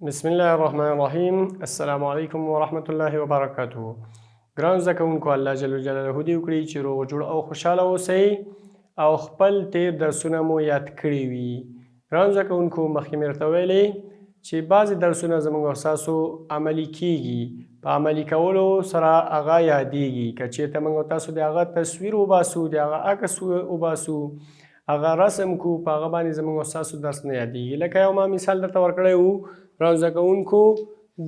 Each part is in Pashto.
بسم الله الرحمن الرحیم. السلام علیکم ورحمت الله وبرکاته. ګران زده کوونکو، الله جل جلاله دې وکړي چې روغ جوړ او خوشحاله اوسئ او خپل تیر درسونه مو یاد کړي وي. ګران زده کوونکو، مخکې مې درته ویلې چې بعضې درسونه زموږ او ستاسو عملي کیږي، په عملي کولو سره هغه یادیږي. که چېرته موږ او تاسو د هغه تصویر وباسو، د هغه عکس وباسو، هغه رسم کو، په هغه باندې زموږ او ستاسو درس نه یادیږي. لکه یو ما مثال درته ورکړی و، ګرانو زده کوونکو،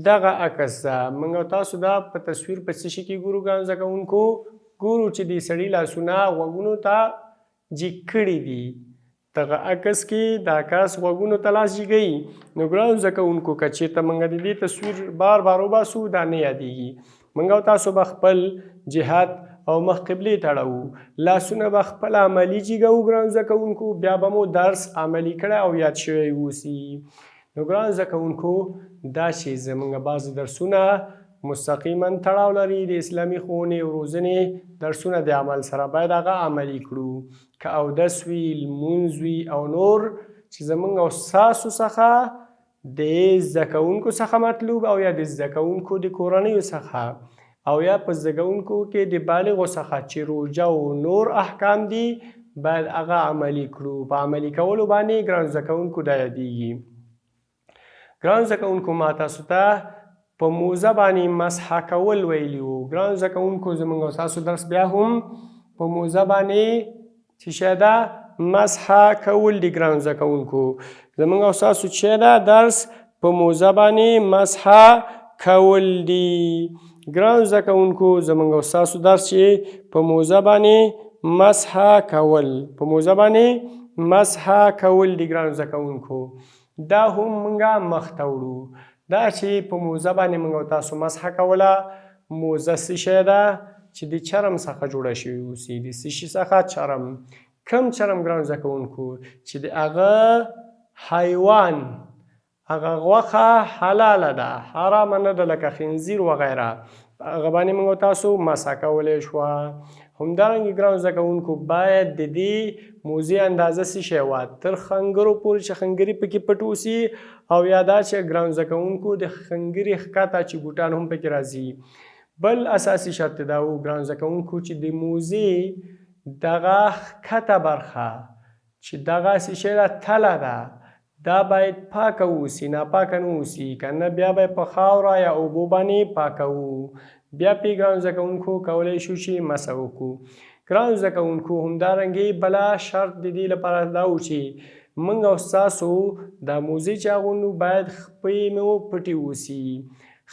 دغه عکس ده. موږ او تاسو دا په تصویر په څه شي کې ګورو ګرانو زده کوونکو؟ ګورو چې د سړي لاسونه غوږونو ته جګ کړي دي. دغه عکس کې دا کس غوږونو ته لاس جګوي. نو ګرانو زده کوونکو، که چېرته موږ د دې تصویر بار بار وباسو، دا نه یادیږي. موږ او تاسو به خپل جهت او مخ قبلې ته اړوو، لاسونه به خپل عملي جګوو ګرانو زده کوونکو، بیا به مو درس عملي کړی او یاد شوی اوسي. نو ګرانو زده کوونکو، دا چې زموږ بعضې درسونه مستقیما تړاو لري د اسلامي ښوونې او روزنې درسونه د عمل سره، باید هغه عملي کړو. که اودس وي، لمونځ وي او نور چې زموږ او ستاسو څخه د زده کوونکو څخه مطلوب، او یا د زده کوونکو د کورنیو څخه، او یا په زده کوونکو کې د بالغو څخه چې روژه او نور احکام دي، باید هغه عملي کړو. په عملي کولو باندې ګرانو زده کوونکو دا یادیږي. ګرانو زده کوونکو، ما تاسو ته په موزه باندې مسح کول ویلي وو. ګرانو زده کوونکو، زموږ او ستاسو درس بیا هم په موزه باندې څه شی ده؟ مسح کول دي. ګرانو زده کوونکو، زموږ او ستاسو چې ده درس په موزه باندې مسح کول دي. ګرانو زده کوونکو، زموږ او ستاسو درس چې په موزه باندې مسح کول، په موزه باندې مسح کول دي. ګرانو زده کوونکو، دا هم موږ مخ ته وړو. دا چې په موزه باندې موږ او تاسو مسح کوله، موزه څه شی ده؟ چې د چرم څخه جوړه شوې اوسي. د څه شي څخه؟ چرم. کوم چرم ګرانو زده کوونکو؟ چې د هغه حیوان، هغه غوښه حلاله ده، حرامه نه ده، لکه خنزیر وغیره، هغه باندې موږ او تاسو مسح کولی شوه. همدارنګې ګرانو زده کوونکو، باید د دې موزې اندازه څه شی وه؟ تر خنګرو پورې چې خنګري پکې پټ اوسي، او یا دا چې ګرانو زده کوونکو د خنګري ښکته چې بوټان هم پکې راځي. بل اساسي شرط دا و ګرانو زده کوونکو، چې د موزې دغه ښکته برخه چې دغه څه شی ده، تله ده، دا باید پاکه اوسي، ناپاکه نه اوسي، که نه بیا به په خاوره یا اوبو باندې پاکوو. بیا پې ګرانو زده کوونکو کولی شو چې مسح وکړو. ګرانو زده کوونکو، همدارنګې بله شرط د دې لپاره دا و چې موږ او ستاسو دا موزې چې اغوندو باید خپې مو پټې اوسي.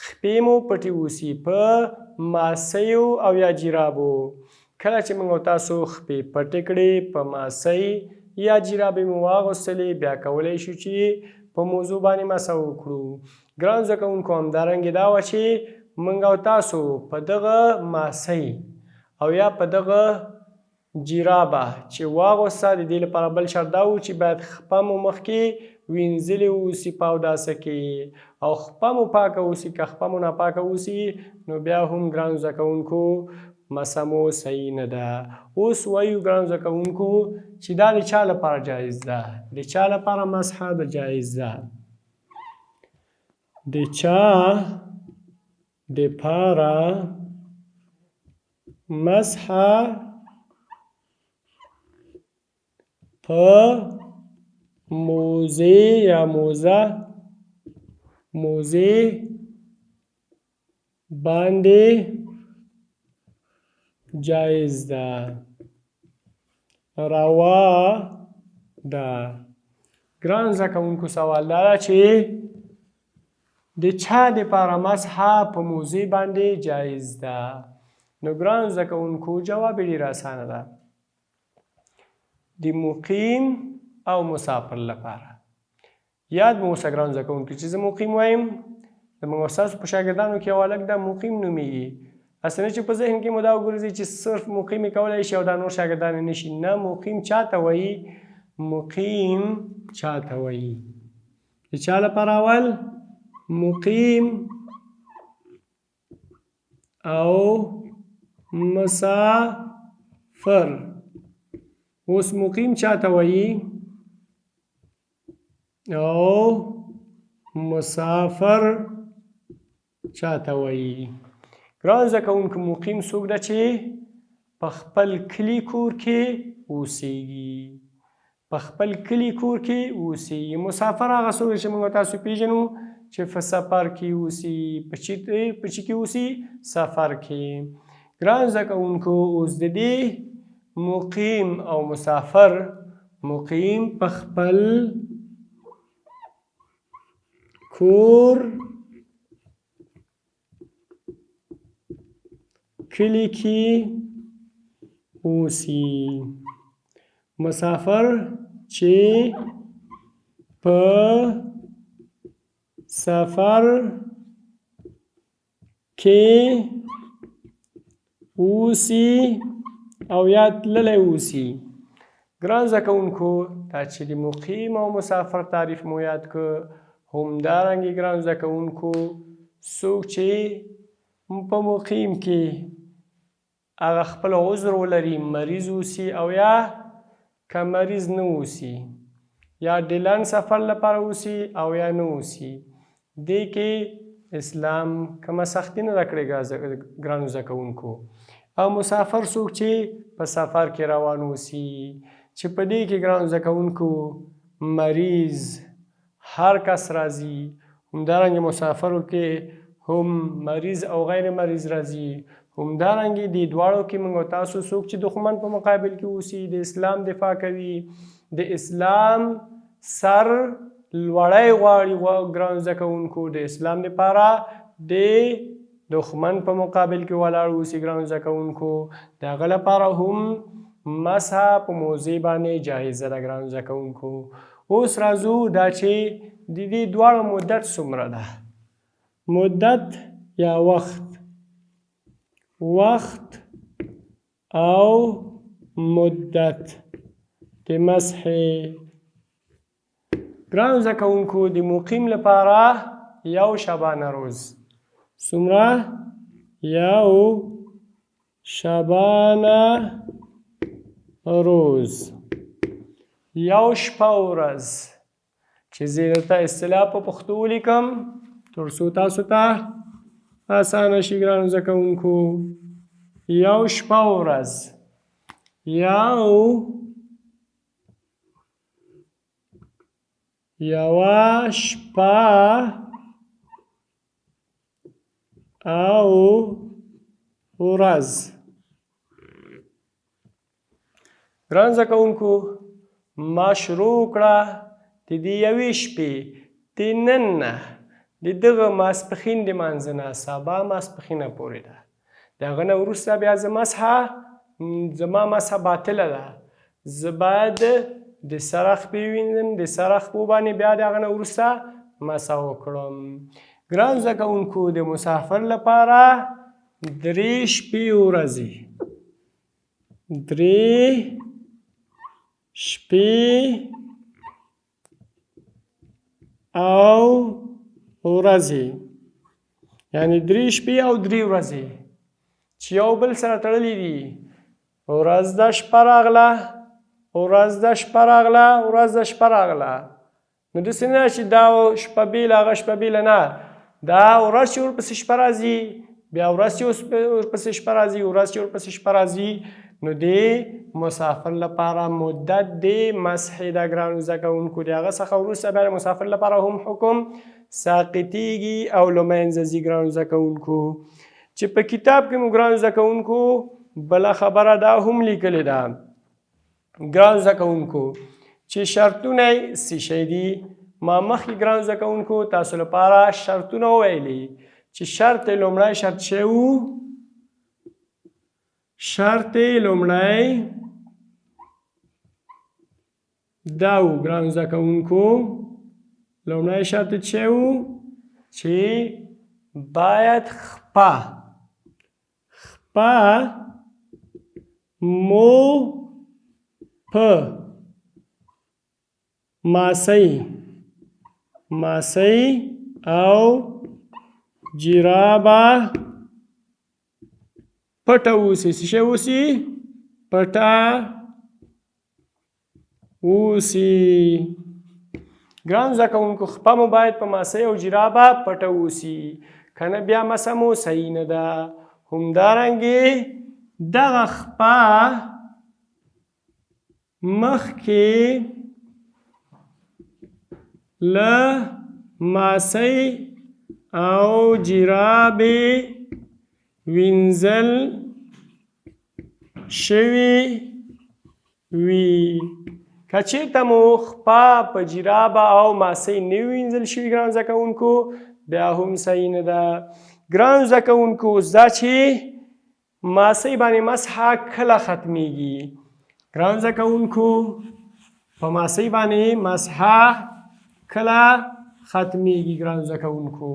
خپې مو پټې اوسي په ماسیو او یا جرابو. کله چې موږ او تاسو خپې پټې کړې، په ماسۍ یا جرابې مو واغوستلې، بیا کولی شو چې په موضوع باندې مسح وکړو. ګرانو زده کوونکو، همدارنګې دا وه چې موږ او تاسو په دغه ماسۍ او یا په دغه جرابه چې واغوسته، د دې لپاره بل شرط دا و چې باید خپه مو مخکې وینځلې اوسي په اوداسه کې، او خپه مو پاکه اوسي. که خپه مو ناپاکه اوسي، نو بیا هم ګرانو زده کوونکو مسح مو صحیح نه ده. اوس وایو ګرانو زده کوونکو چې دا د چا لپاره جایز ده؟ د چا لپاره مسح د جایز ده؟ د چا دپاره مسح په موزې یا موزې باندې جایز ده، روا ده. ګرانو زده کوونکو، سوال دا ده چې د چا دپاره مسح په موزې باندې جایز ده؟ نو ګرانو زده کوونکو، جواب یې ډېر اسانه ده. د مقیم او مسافر لپاره. یاد مو اوسه ګرانو زده کوونکو، چې زه مقیم وایم، زموږ ستاسو په شاګردانو کې یو هلک ده مقیم نومیږي. هسې نه چې په ذهن کې مو دا وګرځي چې صرف مقیم یې کولی شي او دا نور شاګردان یې نه شي. نه، مقیم چا ته وایي؟ مقیم چا ته وایي؟ د چا لپاره اول؟ مقیم او مسافر. اوس مقیم چا ته وایي؟ او مسافر چاته وایي؟ ګران زده کوونکو مقیم څوک ده چې په خپل کلي کور کې اوسیږي، په خپل کلي کور کې اوسیږي. مسافر هغه څوک چې موږ تاسو پیژنو چې په سفر کې اوسي، په چی کې اوسي؟ سفر کې. ګران زده کوونکو اوس د دې مقیم او مسافر، مقیم په خپل کور کلی کې اوسي. مسافر چې په سفر کې اوسي او یا تللی اوسي. ګران زده کوونکو دا چې د مقیم او مسافر تعریف مو یاد کړ. همدارنګې ګران زده کوونکو څوک چې په مقیم کې هغه خپل عذر ولري، مریض اوسي او یا که مریض نه اوسي، یا د لنډ سفر لپاره اوسي او یا نه اوسي، دې کې اسلام کومه سختي نه ده کړې ګرانو زده کوونکو. او مسافر څوک چې په سفر کې روان اوسي، چې په دې کې ګرانو زده کوونکو مریض هر کس راځي. همدارنګې مسافرو کې هم مریض او غیر مریض راځي. همدارنګې دې دواړو کې موږ تاسو څوک چې دښمن په مقابل کې اوسي، د اسلام دفاع کوي، د اسلام سر لوړی غواړي ګرانو زده کوونکو، د اسلام دپاره د دښمن په مقابل کې ولاړ اوسي ګرانو زده کوونکو، د هغه لپاره هم مسح په موضع باندې جایزه ده ګرانو زده کوونکو. اوس راځو دا چې د دې دواړو مدت څومره ده. مدت یا وخت او مدت د مسح. ګرانو زده کوونکو د مقیم لپاره یو شبانه روز څومره؟ یو شبانه روز، یو شپه ورځ، چې زه درته اصطلاح په پښتو ولیکم تر څو تاسو ته اسانه شي ګرانو زده کوونکو. یو شپه ورځ، یوه شپه او ورځ. ګران زده کوونکو ما شروع کړه د دې یوې شپې د نن نه د دغه ماسپښین د لمانځه نه سبا ماسپښینه پورې ده. د هغه نه وروسته بیا زما مسحه باطله ده. زه باید د سره خپې ووینځم، د سره خپو باندې بیا د هغه نه وروسته مسحه وکړم. ګران زده کوونکو د مسافر لپاره 3 شپې ورځې، 3 شپې او ورځې، یعنی 3 شپې او 3 ورځې چې یو بل سره تړلي دي. ورځ ده شپه راغله، ورځ ده شپه راغله، ورځ ده شپه راغله. نو داسې نه چې دا شپه بېله هغه شپه بېله نه، دا ورځ چې ورپسې شپه راځي، بیا ورځ چې ورپسې شپه راځي، ورځ چې ورپسې شپه راځي. نو د مسافر لپاره مدت د مسح ده ګرانو زده کوونکو. د هغه څخه وروسته بیا د مسافر لپاره هم حکم ساقطیږي او له منځه ځي ګرانو زده کوونکو. چې په کتاب کې مو ګرانو زده کوونکو بله خبره دا هم لیکلې ده ګرانو زده کوونکو چې شرطونه یې څه شی دي. ما مخکې ګرانو زده کوونکو تاسو لپاره شرطونه وویلي چې شرط لومړی شرط شی و، شرط لومړی دا و ګرانو زده کوونکو، لومړی شرط چی و چې باید خپه مو په ماسۍ او جرابه پټه اوسي. څه شی اوسي؟ پټه اوسي. ګرانو زده کوونکو خپه مو باید په ماسۍ او جرابه پټه اوسي که نه بیا مسه مو صحیح نه ده. همدارنګې دغه خپه مخکې له ماسۍ او جرابې وینځل شوي وي. که چېرته مو خپه په جرابه او ماسۍ نه وي وینځل شوي ګرانو زده کوونکو بیا هم صحیح نه ده. ګرانو زده کوونکو اوس دا چې ماسۍ باندې مسحه کله ختمیږي. ګرانو زده کوونکو په ماسۍ باندې مسحه کله ختمیږي ګرانو زده کوونکو؟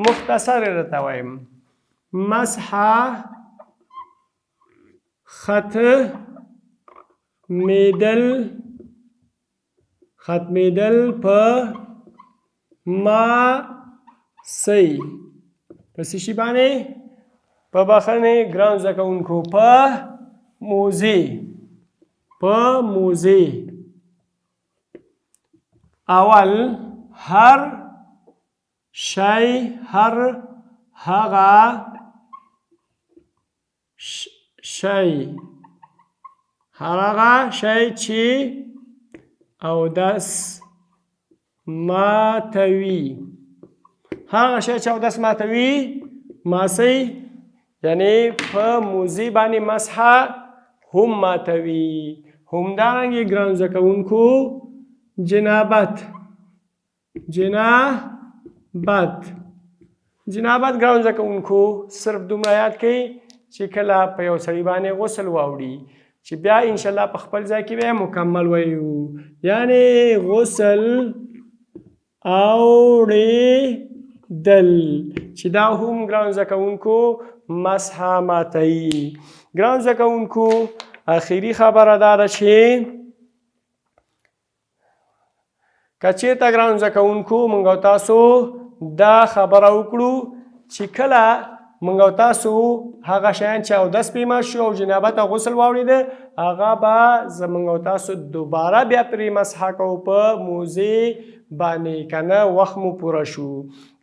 مختصر یې درته وایم. مسحه ختمیدل په ماسۍ په څه شي باندې؟ په بخښنې ګرانو زده کوونکو په موزې. اول هر شی هر هغه شی چې اودس ماتوي. هغه شی چې اودس ماتوي ماسۍ یعنی په موزې باندې مسحه هم ماتوي. همدارنګې ګرانو زده کوونکو جنابت ګرانو زده کوونکو صرف دومره یاد کړئ چې کله په یو سړي باندې غسل واوړي چې بیا انشاءالله په خپل ځای کې بیا مکمل ویو یعنی غسل اوړېدل چې دا هم ګرانو زده کوونکو مسحه ماتوي. ګرانو زده کوونکو اخري خبره دا ده چې که چېرته ګرانو زده کوونکو موږ او تاسو دا خبره وکړو چې کله موږ او تاسو هغه شیان چې اودس پرې مات شو او جنابت او غسل واورېده هغه به زموږ او تاسو دوباره بیا پرې مسحه کوو په موزې باندې که نه وخت مو پوره شو.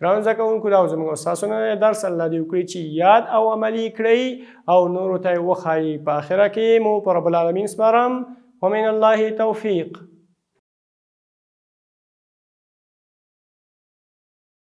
ګرانو زده کوونکو دا زموږ او ستاسو نننی درس الله دې وکړي چې یاد او عملي کړئ او نورو ته یې وښایي. په آخره کې مو په رب العالمین سپارم. ومن الله توفیق.